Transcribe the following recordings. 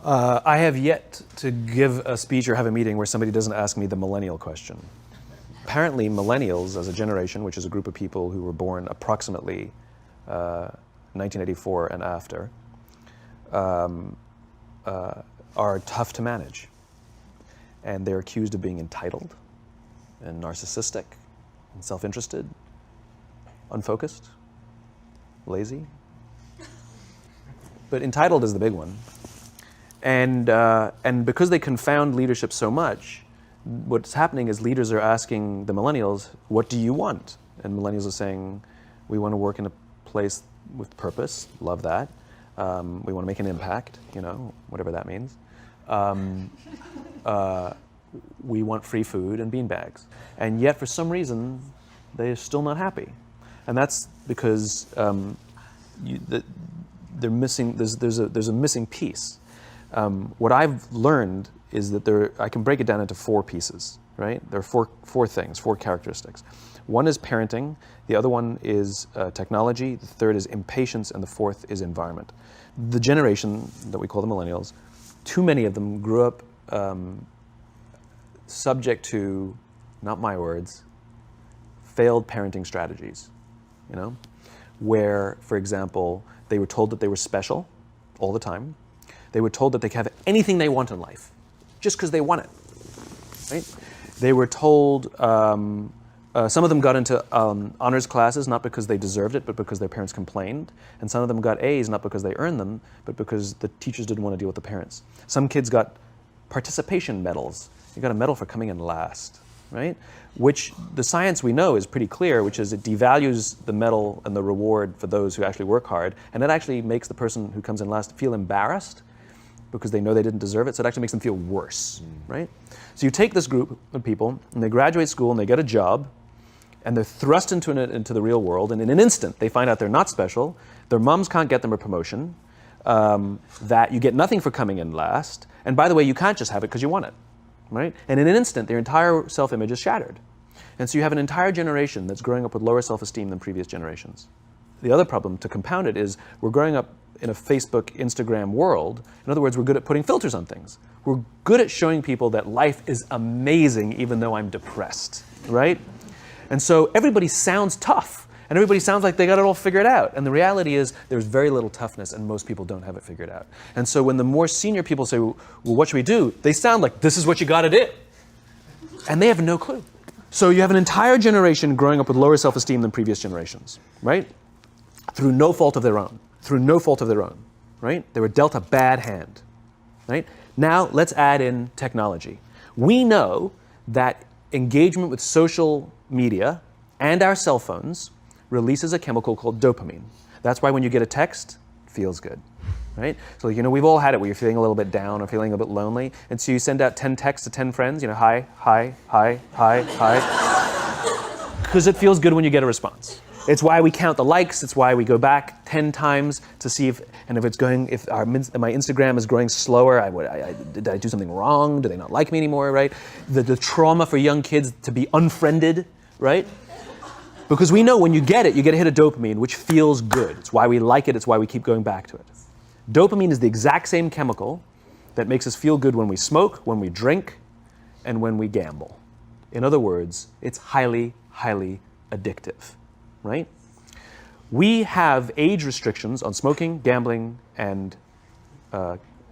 I have yet to give a speech or have a meeting where somebody doesn't ask me the millennial question. Apparently, millennials as a generation, which is a group of people who were born approximately 1984 and after, are tough to manage. And they're accused of being entitled and narcissistic and self-interested, unfocused, lazy. But entitled is the big one. And because they confound leadership so much, what's happening is leaders are asking the millennials, what do you want? And millennials are saying, we want to work in a place with purpose, love that. We want to make an impact, whatever that means. We want free food and beanbags. And yet, for some reason, they're still not happy. And that's because they're missing, there's a missing piece. What I've learned is that I can break it down into 4 pieces, right? There are four things, 4 characteristics. One is parenting, the other one is technology, the third is impatience, and the fourth is environment. The generation that we call the millennials, too many of them grew up subject to, not my words, failed parenting strategies, where, for example, they were told that they were special all the time. They were told that they could have anything they want in life, just because they want it, right? They were told, some of them got into honors classes, not because they deserved it, but because their parents complained. And some of them got A's, not because they earned them, but because the teachers didn't want to deal with the parents. Some kids got participation medals. You got a medal for coming in last, right? Which the science we know is pretty clear, which is it devalues the medal and the reward for those who actually work hard. And it actually makes the person who comes in last feel embarrassed because they know they didn't deserve it. So it actually makes them feel worse, right? So you take this group of people and they graduate school and they get a job and they're thrust into the real world. And in an instant, they find out they're not special. Their moms can't get them a promotion, that you get nothing for coming in last. And by the way, you can't just have it because you want it, right? And in an instant, their entire self-image is shattered. And so you have an entire generation that's growing up with lower self-esteem than previous generations. The other problem, to compound it, is we're growing up in a Facebook, Instagram world. In other words, we're good at putting filters on things. We're good at showing people that life is amazing even though I'm depressed, right? And so everybody sounds tough, and everybody sounds like they got it all figured out. And the reality is there's very little toughness, and most people don't have it figured out. And so when the more senior people say, well, what should we do? They sound like, this is what you got to do. And they have no clue. So you have an entire generation growing up with lower self-esteem than previous generations, right? Through no fault of their own. Through no fault of their own, right? They were dealt a bad hand, right? Now let's add in technology. We know that engagement with social media and our cell phones releases a chemical called dopamine. That's why when you get a text, it feels good, right? So we've all had it where you're feeling a little bit down or feeling a bit lonely, and so you send out 10 texts to 10 friends, hi, hi, hi, hi, hi, because it feels good when you get a response. It's why we count the likes. It's why we go back 10 times to see if my Instagram is growing slower, did I do something wrong? Do they not like me anymore, right? The trauma for young kids to be unfriended, right? Because we know when you get a hit of dopamine, which feels good. It's why we like it. It's why we keep going back to it. Dopamine is the exact same chemical that makes us feel good when we smoke, when we drink, and when we gamble. In other words, it's highly, highly addictive. Right? We have age restrictions on smoking, gambling, and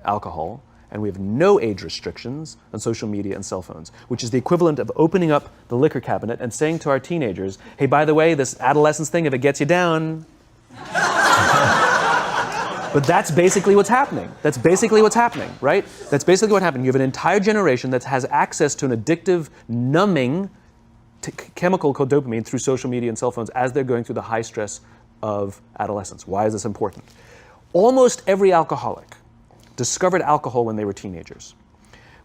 alcohol, and we have no age restrictions on social media and cell phones, which is the equivalent of opening up the liquor cabinet and saying to our teenagers, hey, by the way, this adolescence thing, if it gets you down. But that's basically what's happening. That's basically what's happening, right? That's basically what happened. You have an entire generation that has access to an addictive, numbing chemical called dopamine through social media and cell phones as they're going through the high stress of adolescence. Why is this important? Almost every alcoholic discovered alcohol when they were teenagers.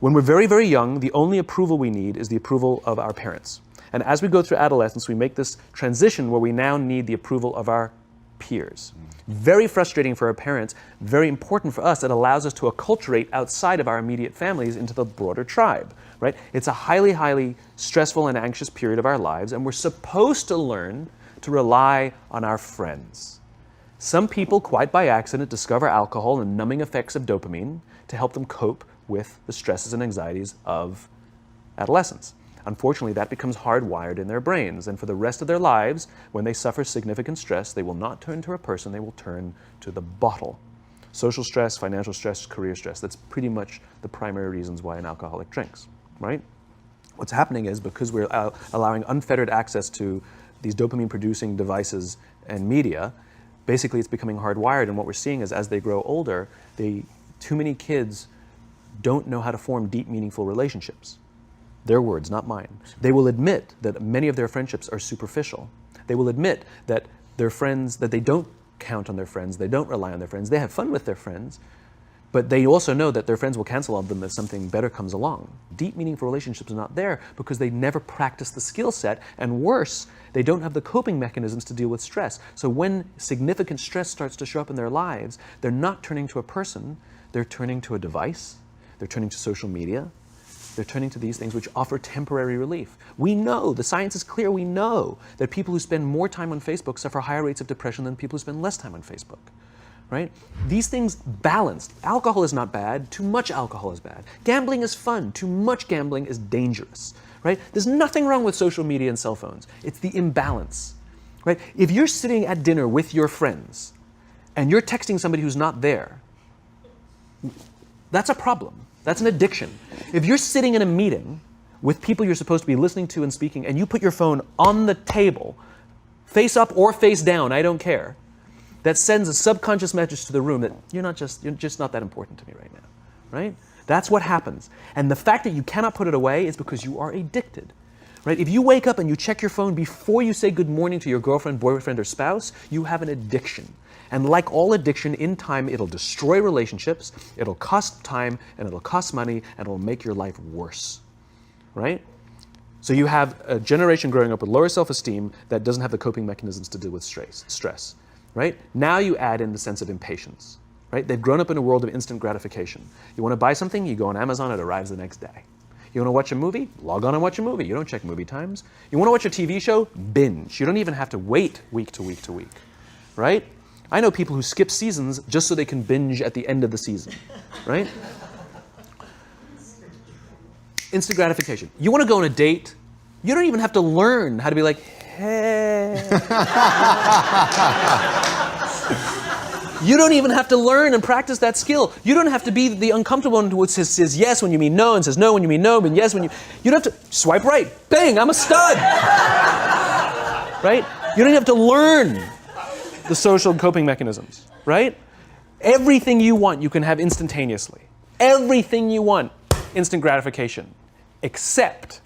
When we're very, very young, the only approval we need is the approval of our parents. And as we go through adolescence, we make this transition where we now need the approval of our peers. Very frustrating for our parents, very important for us. It allows us to acculturate outside of our immediate families into the broader tribe, right? It's a highly, highly stressful and anxious period of our lives, and we're supposed to learn to rely on our friends. Some people, quite by accident, discover alcohol and numbing effects of dopamine, to help them cope with the stresses and anxieties of adolescence. Unfortunately, that becomes hardwired in their brains, and for the rest of their lives, when they suffer significant stress, they will not turn to a person, they will turn to the bottle. Social stress, financial stress, career stress, that's pretty much the primary reasons why an alcoholic drinks, right? What's happening is, because we're allowing unfettered access to these dopamine-producing devices and media, basically it's becoming hardwired, and what we're seeing is as they grow older, too many kids don't know how to form deep, meaningful relationships. Their words, not mine. They will admit that many of their friendships are superficial. They will admit that their friends, that they don't count on their friends, they don't rely on their friends, they have fun with their friends, but they also know that their friends will cancel on them if something better comes along. Deep, meaningful relationships are not there because they never practice the skill set, and worse, they don't have the coping mechanisms to deal with stress. So when significant stress starts to show up in their lives, they're not turning to a person, they're turning to a device, they're turning to social media, they're turning to these things which offer temporary relief. We know, the science is clear, we know that people who spend more time on Facebook suffer higher rates of depression than people who spend less time on Facebook, right? These things balanced. Alcohol is not bad, too much alcohol is bad. Gambling is fun, too much gambling is dangerous, right? There's nothing wrong with social media and cell phones. It's the imbalance, right? If you're sitting at dinner with your friends and you're texting somebody who's not there, that's a problem. That's an addiction. If you're sitting in a meeting with people you're supposed to be listening to and speaking, and you put your phone on the table, face up or face down, I don't care, that sends a subconscious message to the room that you're just not that important to me right now, right? That's what happens. And the fact that you cannot put it away is because you are addicted, right? If you wake up and you check your phone before you say good morning to your girlfriend, boyfriend, or spouse, you have an addiction. And like all addiction, in time, it'll destroy relationships, it'll cost time, and it'll cost money, and it'll make your life worse, right? So you have a generation growing up with lower self-esteem that doesn't have the coping mechanisms to deal with stress, right? Now you add in the sense of impatience, right? They've grown up in a world of instant gratification. You want to buy something, you go on Amazon, it arrives the next day. You want to watch a movie? Log on and watch a movie. You don't check movie times. You want to watch a TV show? Binge. You don't even have to wait week to week to week, right? I know people who skip seasons just so they can binge at the end of the season, right? Instant gratification. You want to go on a date? You don't even have to learn how to be like, hey. You don't even have to learn and practice that skill. You don't have to be the uncomfortable one who says yes when you mean no and says no when you mean no, but yes when you... You don't have to swipe right. Bang, I'm a stud. Right? You don't have to learn the social coping mechanisms, right? Everything you want, you can have instantaneously. Everything you want, instant gratification, except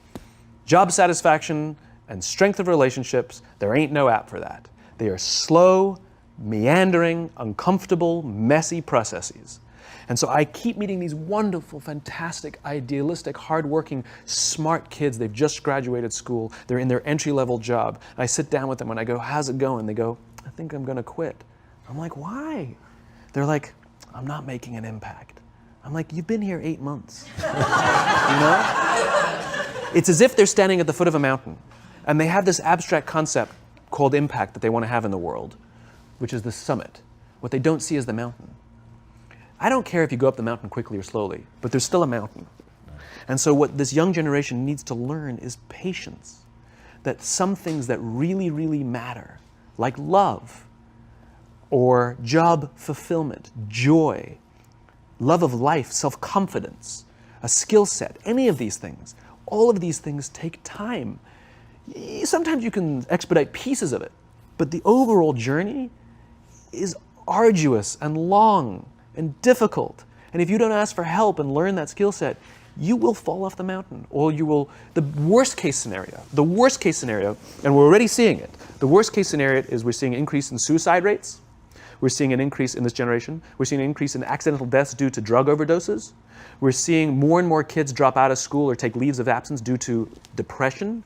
job satisfaction and strength of relationships. There ain't no app for that. They are slow, meandering, uncomfortable, messy processes. And so I keep meeting these wonderful, fantastic, idealistic, hardworking, smart kids. They've just graduated school. They're in their entry-level job. I sit down with them and I go, how's it going? They go, I think I'm going to quit. I'm like, why? They're like, I'm not making an impact. I'm like, you've been here 8 months. You know? It's as if they're standing at the foot of a mountain and they have this abstract concept called impact that they want to have in the world, which is the summit. What they don't see is the mountain. I don't care if you go up the mountain quickly or slowly, but there's still a mountain. And so what this young generation needs to learn is patience. That some things that really, really matter, like love, or job fulfillment, joy, love of life, self-confidence, a skill set, any of these things, all of these things take time. Sometimes you can expedite pieces of it, but the overall journey is arduous and long and difficult. And if you don't ask for help and learn that skill set, you will fall off the mountain, or you will, the worst case scenario, and we're already seeing it, the worst case scenario is we're seeing an increase in suicide rates, we're seeing an increase in this generation, we're seeing an increase in accidental deaths due to drug overdoses, we're seeing more and more kids drop out of school or take leaves of absence due to depression,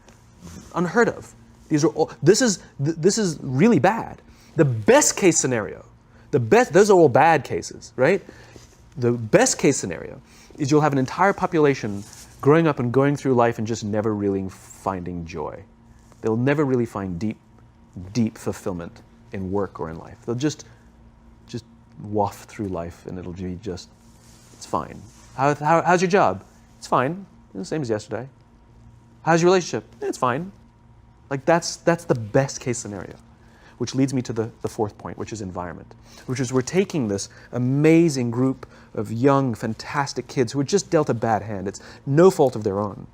unheard of. These are all, this is really bad. The best case scenario, those are all bad cases, right? The best case scenario is you'll have an entire population growing up and going through life and just never really finding joy. They'll never really find deep fulfillment in work or in life. They'll just waft through life and it'll be just, it's fine. How's your job? It's fine. The same as yesterday. How's your relationship? It's fine. Like that's the best case scenario. Which leads me to the fourth point, which is environment. Which is we're taking this amazing group of young, fantastic kids who were just dealt a bad hand. It's no fault of their own.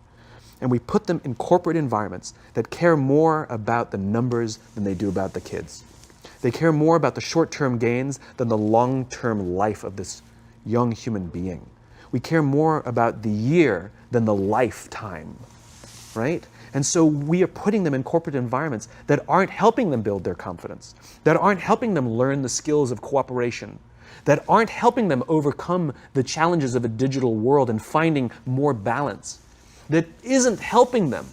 And we put them in corporate environments that care more about the numbers than they do about the kids. They care more about the short-term gains than the long-term life of this young human being. We care more about the year than the lifetime, right? And so we are putting them in corporate environments that aren't helping them build their confidence, that aren't helping them learn the skills of cooperation, that aren't helping them overcome the challenges of a digital world and finding more balance, that isn't helping them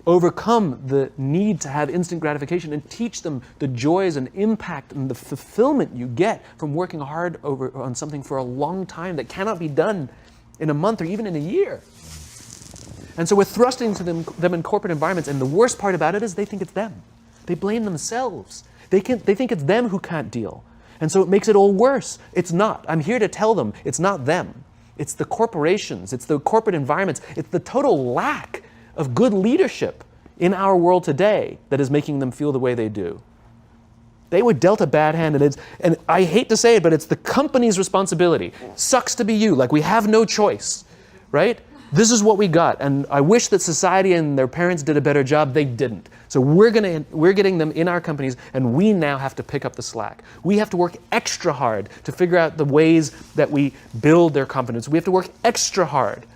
overcome the need to have instant gratification and teach them the joys and impact and the fulfillment you get from working hard on something for a long time that cannot be done in a month or even in a year. And so we're thrusting to them in corporate environments, and the worst part about it is they think it's them. They blame themselves. They think it's them who can't deal. And so it makes it all worse. It's not. I'm here to tell them it's not them. It's the corporations. It's the corporate environments. It's the total lack of good leadership in our world today that is making them feel the way they do. They were dealt a bad hand, and I hate to say it, but it's the company's responsibility. Sucks to be you. Like, we have no choice, right? This is what we got, and I wish that society and their parents did a better job. They didn't. So we're getting them in our companies, and we now have to pick up the slack. We have to work extra hard to figure out the ways that we build their confidence. We have to work extra hard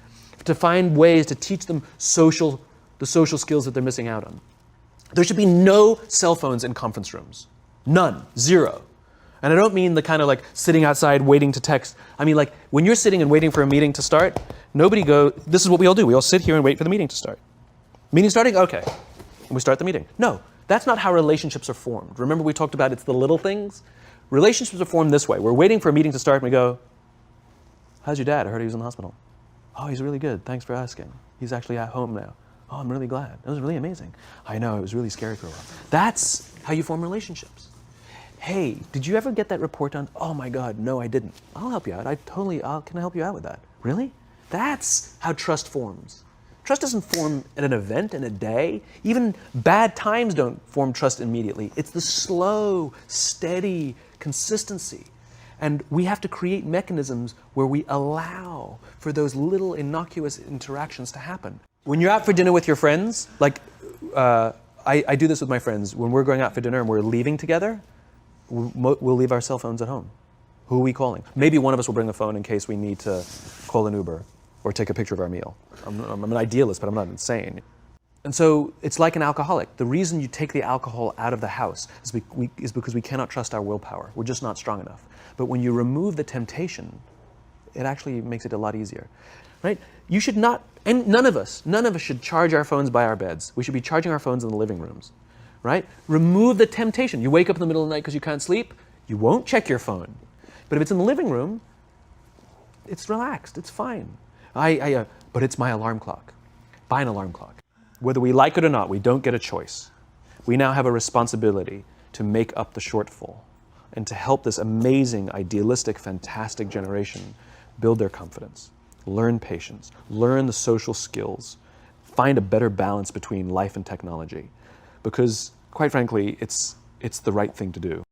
to find ways to teach them the social skills that they're missing out on. There should be no cell phones in conference rooms. None. Zero. And I don't mean the kind of like sitting outside waiting to text. I mean like when you're sitting and waiting for a meeting to start, this is what we all do. We all sit here and wait for the meeting to start. Meeting starting? Okay. And we start the meeting. No, that's not how relationships are formed. Remember we talked about it's the little things? Relationships are formed this way. We're waiting for a meeting to start and we go, how's your dad? I heard he was in the hospital. Oh, he's really good. Thanks for asking. He's actually at home now. Oh, I'm really glad. It was really amazing. I know, it was really scary for a while. That's how you form relationships. Hey, did you ever get that report done? Oh my God, no, I didn't. I'll help you out. Can I help you out with that? Really? That's how trust forms. Trust doesn't form at an event in a day. Even bad times don't form trust immediately. It's the slow, steady consistency. And we have to create mechanisms where we allow for those little innocuous interactions to happen. When you're out for dinner with your friends, like I do this with my friends. When we're going out for dinner and we're leaving together, we'll leave our cell phones at home. Who are we calling? Maybe one of us will bring a phone in case we need to call an Uber or take a picture of our meal. I'm an idealist, but I'm not insane. And so it's like an alcoholic. The reason you take the alcohol out of the house is because we cannot trust our willpower. We're just not strong enough. But when you remove the temptation, it actually makes it a lot easier, right? You should not, and none of us should charge our phones by our beds. We should be charging our phones in the living rooms, right? Remove the temptation. You wake up in the middle of the night because you can't sleep, you won't check your phone. But if it's in the living room, it's relaxed, it's fine. But it's my alarm clock. Buy an alarm clock. Whether we like it or not, we don't get a choice. We now have a responsibility to make up the shortfall and to help this amazing, idealistic, fantastic generation build their confidence, learn patience, learn the social skills, find a better balance between life and technology. Because, quite frankly, it's the right thing to do.